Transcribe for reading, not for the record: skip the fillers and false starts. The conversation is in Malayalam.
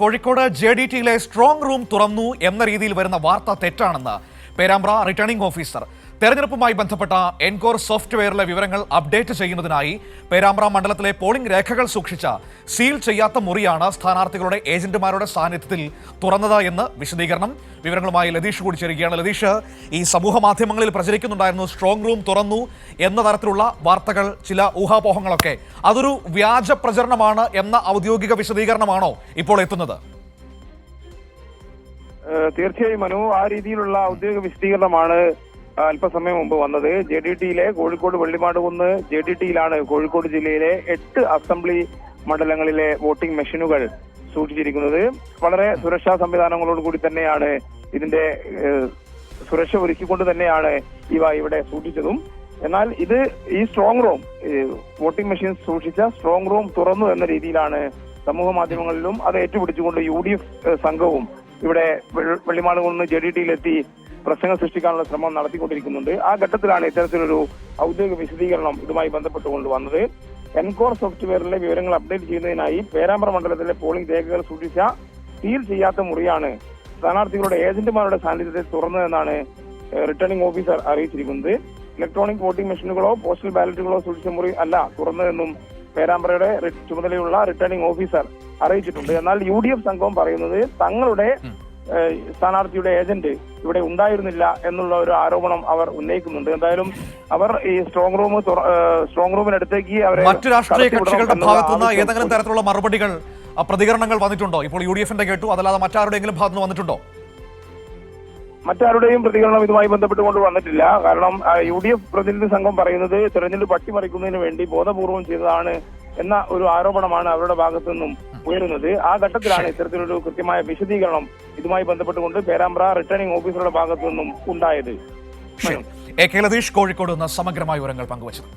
കോഴിക്കോട് JDTയിലെ സ്ട്രോങ് റൂം തുറന്നു എന്ന രീതിയിൽ വരുന്ന വാർത്ത തെറ്റാണെന്ന് പേരാമ്പ്ര റിട്ടേണിംഗ് ഓഫീസർ. തെരഞ്ഞെടുപ്പുമായി ബന്ധപ്പെട്ട എൻകോർ സോഫ്റ്റ്വെയറിലെ വിവരങ്ങൾ അപ്ഡേറ്റ് ചെയ്യുന്നതിനായി പേരാമ്പ്ര മണ്ഡലത്തിലെ പോളിംഗ് രേഖകൾ സൂക്ഷിച്ച സീൽ ചെയ്യാത്ത മുറിയാണ് സ്ഥാനാർത്ഥികളുടെ ഏജന്റുമാരുടെ സാന്നിധ്യത്തിൽ തുറന്നത് എന്ന് വിശദീകരണം. വിവരങ്ങളുമായി ലതീഷ് കൂടി ചേരുകയാണ്. ലതീഷ്, ഈ സമൂഹ മാധ്യമങ്ങളിൽ പ്രചരിക്കുന്നുണ്ടായിരുന്നു സ്ട്രോങ് റൂം തുറന്നു എന്ന തരത്തിലുള്ള വാർത്തകൾ, ചില ഊഹാപോഹങ്ങളൊക്കെ. അതൊരു വ്യാജ പ്രചരണമാണ് എന്ന ഔദ്യോഗിക വിശദീകരണമാണോ ഇപ്പോൾ എത്തുന്നത്? തീർച്ചയായും മനു, ആ രീതിയിലുള്ള ഔദ്യോഗിക വിശദീകരണമാണ് അല്പസമയം മുമ്പ് വന്നത്. JDTയിലെ കോഴിക്കോട് വെള്ളിമാടുകുന്ന് JDTയിലാണ് കോഴിക്കോട് ജില്ലയിലെ 8 അസംബ്ലി മണ്ഡലങ്ങളിലെ വോട്ടിംഗ് മെഷീനുകൾ സൂക്ഷിച്ചിരിക്കുന്നത്. വളരെ സുരക്ഷാ സംവിധാനങ്ങളോട് കൂടി തന്നെയാണ് ഇതിന്റെ സുരക്ഷ ഒരുക്കിക്കൊണ്ട് തന്നെയാണ് ഇവ ഇവിടെ സൂക്ഷിച്ചതും. എന്നാൽ ഇത് ഈ സ്ട്രോങ് റൂം, വോട്ടിംഗ് മെഷീൻ സൂക്ഷിച്ച സ്ട്രോങ് റൂം തുറന്നു എന്ന രീതിയിലാണ് സമൂഹ മാധ്യമങ്ങളിലും അത് ഏറ്റുപിടിച്ചുകൊണ്ട് UDF സംഘവും ഇവിടെ വെള്ളിമാടുകുന്ന് JDTയിലെത്തി പ്രശ്നങ്ങൾ സൃഷ്ടിക്കാനുള്ള ശ്രമം നടത്തിക്കൊണ്ടിരിക്കുന്നുണ്ട്. ആ ഘട്ടത്തിലാണ് ഇത്തരത്തിലൊരു ഔദ്യോഗിക വിശദീകരണം ഇതുമായി ബന്ധപ്പെട്ടുകൊണ്ട് വന്നത്. എൻകോർ സോഫ്റ്റ്വെയറിലെ വിവരങ്ങൾ അപ്ഡേറ്റ് ചെയ്യുന്നതിനായി പേരാമ്പ്ര മണ്ഡലത്തിലെ പോളിംഗ് രേഖകൾ സൂക്ഷിച്ച സീൽ ചെയ്യാത്ത മുറിയാണ് സ്ഥാനാർത്ഥികളുടെ ഏജന്റുമാരുടെ സാന്നിധ്യത്തിൽ തുറന്നതെന്നാണ് റിട്ടേണിംഗ് ഓഫീസർ അറിയിച്ചിരിക്കുന്നത്. ഇലക്ട്രോണിക് വോട്ടിംഗ് മെഷീനുകളോ പോസ്റ്റൽ ബാലറ്റുകളോ സൂക്ഷിച്ച മുറി അല്ല തുറന്നതെന്നും പേരാമ്പ്രയുടെ ചുമതലയുള്ള റിട്ടേണിംഗ് ഓഫീസർ അറിയിച്ചിട്ടുണ്ട്. എന്നാൽ UDF സംഘം പറയുന്നത് തങ്ങളുടെ സ്ഥാനാർത്ഥിയുടെ ഏജന്റ് ഇവിടെ ഉണ്ടായിരുന്നില്ല എന്നുള്ള ഒരു ആരോപണം അവർ ഉന്നയിക്കുന്നുണ്ട്. എന്തായാലും അവർ ഈ സ്ട്രോങ് റൂമിനടുത്തേക്ക് അവരെ മറ്റു രാഷ്ട്രീയ കക്ഷികളുടെ ഭാഗത്തുനിന്ന് ഏതെങ്കിലും തരത്തിലുള്ള മറുപടികൾ, പ്രതികരണങ്ങൾ വന്നിട്ടുണ്ടോ? ഇപ്പോൾ UDFന്റെ കേട്ടു, അതല്ലാതെ മറ്റാരുടെയെങ്കിലും ഭാഗത്തുനിന്ന് വന്നിട്ടുണ്ടോ? മറ്റാരുടെയും പ്രതികരണം ഇതുമായി ബന്ധപ്പെട്ടുകൊണ്ട് വന്നിട്ടില്ല. കാരണം UDF പ്രതിനിധി സംഘം പറയുന്നത് തെരഞ്ഞെടുപ്പ് അട്ടിമറിക്കുന്നതിന് വേണ്ടി ബോധപൂർവം ചെയ്തതാണ് എന്ന ഒരു ആരോപണമാണ് അവരുടെ ഭാഗത്തു നിന്നും ഉയരുന്നത്. ആ ഘട്ടത്തിലാണ് ഇത്തരത്തിലൊരു കൃത്യമായ വിശദീകരണം ഇതുമായി ബന്ധപ്പെട്ടുകൊണ്ട് പേരാമ്പ്ര റിട്ടേണിംഗ് ഓഫീസറുടെ ഭാഗത്തു നിന്നും ഉണ്ടായത്. ലതീഷ് കോഴിക്കോട് നിന്ന് സമഗ്രമായ വിവരങ്ങൾ പങ്കുവച്ചത്.